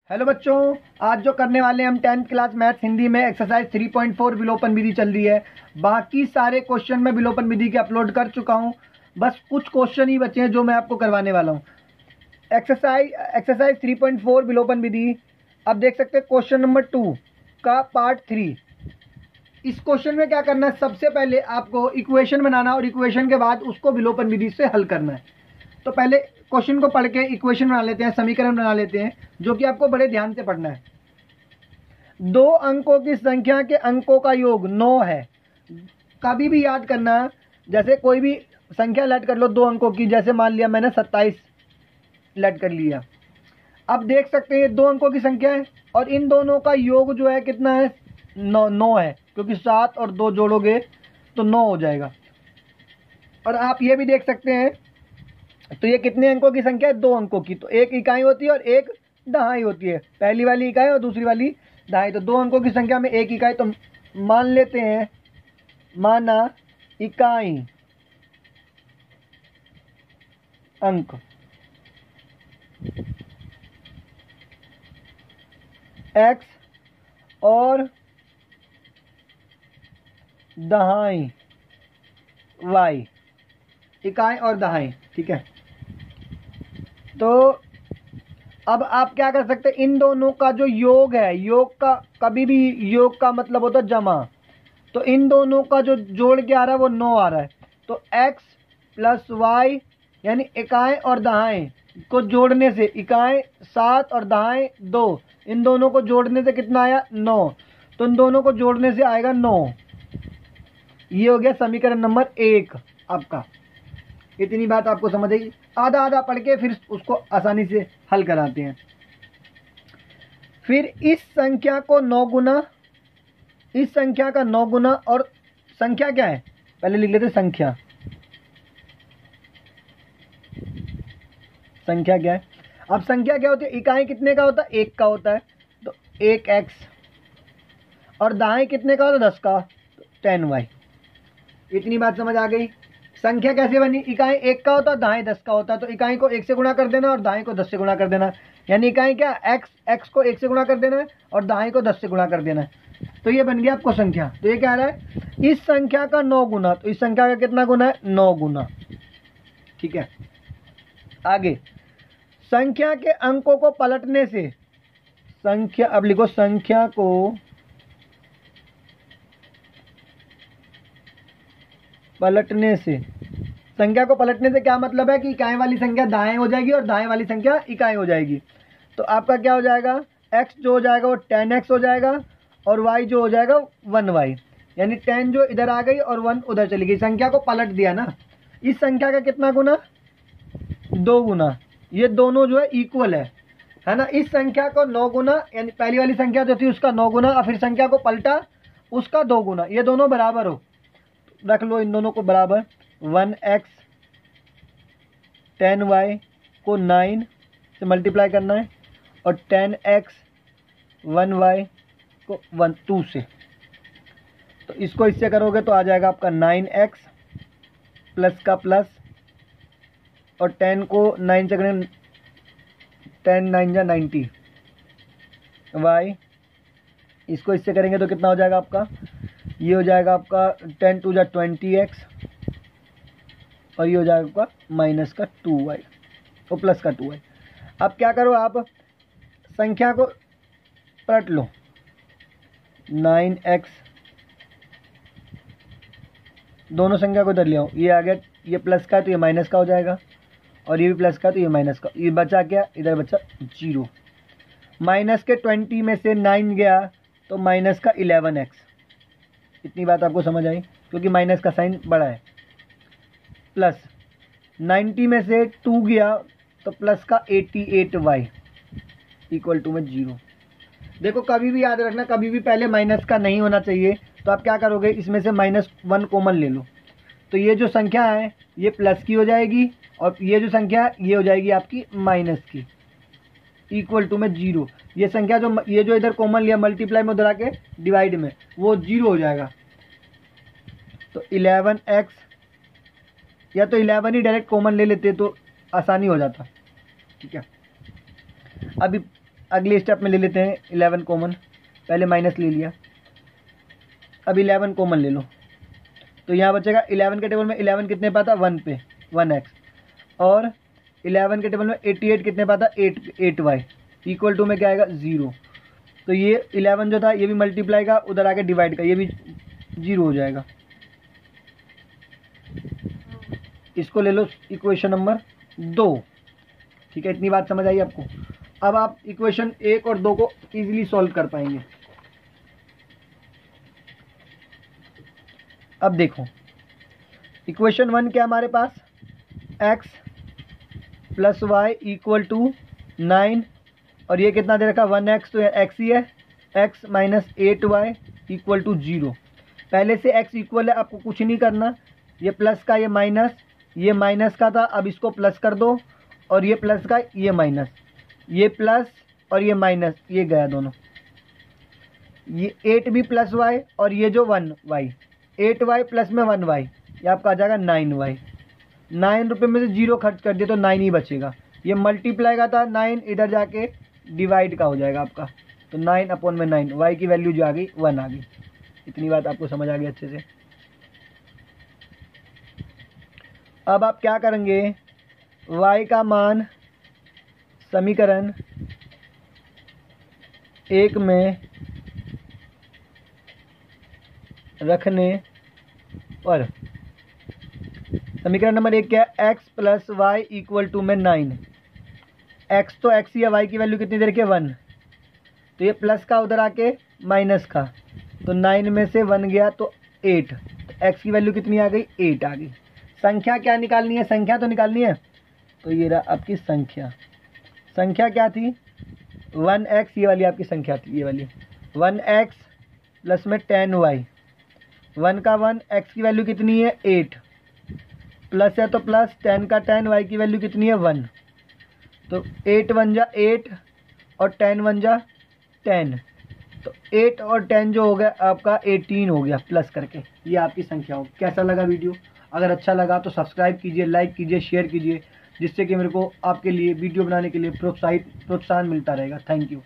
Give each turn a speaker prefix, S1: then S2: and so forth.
S1: Hello बच्चों, आज जो करने वाले हैं हम 10th क्लास मैथ्स हिंदी में एक्सरसाइज 3.4 विलोपन विधि चल रही है। बाकी सारे क्वेश्चन मैं विलोपन विधि के अपलोड कर चुका हूं, बस कुछ क्वेश्चन ही बचे हैं जो मैं आपको करवाने वाला हूं। एक्सरसाइज 3.4 विलोपन विधि। अब देख सकते हैं क्वेश्चन नंबर 2 का पार्ट 3। इस क्वेश्चन में क्या करना है, सबसे पहले आपको इक्वेशन बनाना और इक्वेशन के बाद उसको विलोपन विधि से हल करना है। तो पहले क्वेश्चन को पढ़ के इक्वेशन बना लेते हैं, समीकरण बना लेते हैं, जो कि आपको बड़े ध्यान से पढ़ना है। दो अंकों की संख्या के अंकों का योग 9 है। कभी भी याद करना, जैसे कोई भी संख्या लेट कर लो दो अंकों की, जैसे मान लिया मैंने 27 लेट कर लिया। अब देख सकते हैं दो अंकों की संख्या है और इन दोनों का योग जो है कितना है, 9 है, क्योंकि 7 और 2 जोड़ोगे तो 9 हो जाएगा। और आप ये भी देख सकते हैं, तो ये कितने अंकों की संख्या है, 2 अंकों की। तो एक इकाई होती है और एक दहाई होती है, पहली वाली इकाई और दूसरी वाली दहाई। तो 2 अंकों की संख्या में एक इकाई, तो मान लेते हैं, माना इकाई अंक x और दहाई y, इकाई और दहाई, ठीक है। तो अब आप क्या कर सकते हैं, इन दोनों का जो योग है, योग का कभी भी योग का मतलब होता है जमा। तो इन दोनों का जो जोड़ के आ रहा है वो 9 आ रहा है। तो x प्लस वाई यानी इकाई और दहाई को जोड़ने से, इकाई 7 और दहाई 2, इन दोनों को जोड़ने से कितना आया, 9। तो इन दोनों को जोड़ने से आएगा 9। ये हो गया समीकरण नंबर 1 आपका। इतनी बात आपको समझ आएगी। आधा आधा पढ़ के फिर उसको आसानी से हल कराते हैं। फिर इस संख्या को 9 गुना, इस संख्या का 9 गुना, और संख्या क्या है पहले लिख लेते हैं। संख्या क्या है। अब संख्या क्या होती है, इकाई कितने का होता है, 1 का होता है, तो 1x, और दाएं कितने का होता है, 10 का, तो 10y। इतनी बात समझ आ गई। संख्या कैसे बनी, इकाई 1 का होता है, दाएं 10 का होता है, तो इकाई को 1 से गुणा कर देना और दाएं को 10 से गुणा कर देना। यानी इकाई क्या, x को 1 से गुणा कर देना है और दाएं को 10 से गुणा कर देना है। तो ये बन गया आपको संख्या। तो ये क्या आ रहा है, इस संख्या का 9 गुना, तो इस संख्या का कितना गुना है, 9 गुना, ठीक है। आगे, संख्या के अंकों को पलटने से, संख्या, अब लिखो संख्या को पलटने से। संख्या को पलटने से क्या मतलब है कि इकाई वाली संख्या दाएं हो जाएगी और दाएं वाली संख्या इकाई हो जाएगी। तो आपका क्या हो जाएगा, x जो हो जाएगा वो 10x हो जाएगा और y जो हो जाएगा 1y। यानी 10 जो इधर आ गई और 1 उधर चली गई। संख्या को पलट दिया ना। इस संख्या का कितना गुना, 2 गुना। ये दोनों जो है इक्वल है ना। इस संख्या को 9 गुना, यानी पहली वाली संख्या जो थी उसका 9 गुना, और फिर संख्या को पलटा उसका 2 गुना। ये दोनों बराबर हो, रख लो इन दोनों को बराबर। 1x 10y को 9 से मल्टीप्लाई करना है और 10x 1y को 2 से। तो इसको इससे करोगे तो आ जाएगा आपका 9x प्लस का प्लस, और 10 को 9 से करें, 10 9 जा 90 y। इसको इससे करेंगे तो कितना हो जाएगा आपका, ये हो जाएगा आपका 10 2 जा 20x, और ये हो जाएगा आपका माइनस का 2y और प्लस का 2y। अब क्या करो, आप संख्या को पलट लो। 9x, दोनों संख्या को इधर ले आओ, ये आ गया, ये प्लस का है तो ये माइनस का हो जाएगा, और ये भी प्लस का तो ये माइनस का। ये बचा क्या, इधर बचा 0। माइनस के 20 में से 9 गया तो माइनस का 11x। इतनी बात आपको समझ आई, क्योंकि माइनस का साइन बड़ा है। प्लस 90 में से 2 गया तो प्लस का 88y इक्वल टू में 0। देखो कभी भी याद रखना, कभी भी पहले माइनस का नहीं होना चाहिए। तो आप क्या करोगे, इसमें से -1 कॉमन ले लो, तो ये जो संख्या है ये प्लस की हो जाएगी, और ये जो संख्या है ये हो जाएगी आपकी माइनस की, इक्वल टू में 0। ये संख्या जो, ये जो इधर कॉमन लिया मल्टीप्लाई में उधर आके डिवाइड में, वो 0 हो जाएगा। तो 11x, या तो 11 ही डायरेक्ट कॉमन ले लेते तो आसानी हो जाता, ठीक है। अभी अगले स्टेप में ले लेते हैं 11 कॉमन, पहले माइनस ले लिया, अब 11 कॉमन ले लो, तो यहाँ बचेगा 11 के टेबल में 11 कितने पाता 1 पे 1x, और 11 के टेबल में 88 कितने पाता 8y, इक्वल टू में क्या आएगा 0। तो ये 11 जो था ये भी मल्टीप्लाई का, उधर आके डिवाइड का, ये भी 0 हो जाएगा। इसको ले लो इक्वेशन नंबर 2। ठीक है, इतनी बात समझ आई आपको। अब आप इक्वेशन 1 और 2 को इजीली सॉल्व कर पाएंगे। अब देखो इक्वेशन 1 क्या हमारे पास, x plus Y equal to 9, और ये कितना दे रखा 1x, तो x ही है, x minus 8y equal to 0। पहले से x इक्वल है, आपको कुछ नहीं करना, ये प्लस का ये माइनस, ये माइनस का था, अब इसको प्लस कर दो, और ये प्लस का ये माइनस, ये प्लस और ये माइनस, ये गया दोनों, ये 8 भी प्लस y, और ये जो 1y, 8y प्लस में 1y, ये आपका आ जाएगा 9y। 9 रुपये में से 0 खर्च कर दिए तो 9 ही बचेगा। ये मल्टीप्लाई का था 9, इधर जाके डिवाइड का हो जाएगा आपका, तो 9 अपॉन में 9, y की वैल्यू जो आ गई 1 आ गई। इतनी बात आपको समझ आ गई अच्छे से। अब आप क्या करेंगे, y का मान समीकरण 1 में रखने पर, समीकरण नंबर 1 क्या है, x plus Y equal to में 9, x तो x ही है, y की वैल्यू कितनी देर के 1, तो ये प्लस का उधर आके माइनस का, तो 9 में से 1 गया तो 8, तो x की वैल्यू कितनी आ गई 8 आ गई। संख्या क्या निकालनी है, संख्या तो निकालनी है, तो ये रहा आपकी संख्या। संख्या क्या थी 1x, ये वाली आपकी संख्या थी, ये वाली 1x प्लस में 10y, 1 का 1, x की वैल्यू कितनी है 8, प्लस है तो प्लस, 10 का 10, y की वैल्यू कितनी है 1, तो 8 1 जा 8 और 10 1 जा 10, तो 8 और 10 जो हो गया आपका 18 हो गया प्लस करके। ये आपकी संख्या हो। कैसा लगा वीडियो, अगर अच्छा लगा तो सब्सक्राइब कीजिए, लाइक कीजिए, शेयर कीजिए, जिससे कि मेरे को आपके लिए वीडियो बनाने के लिए प्रोत्साहन मिलता रहेगा। Thank you.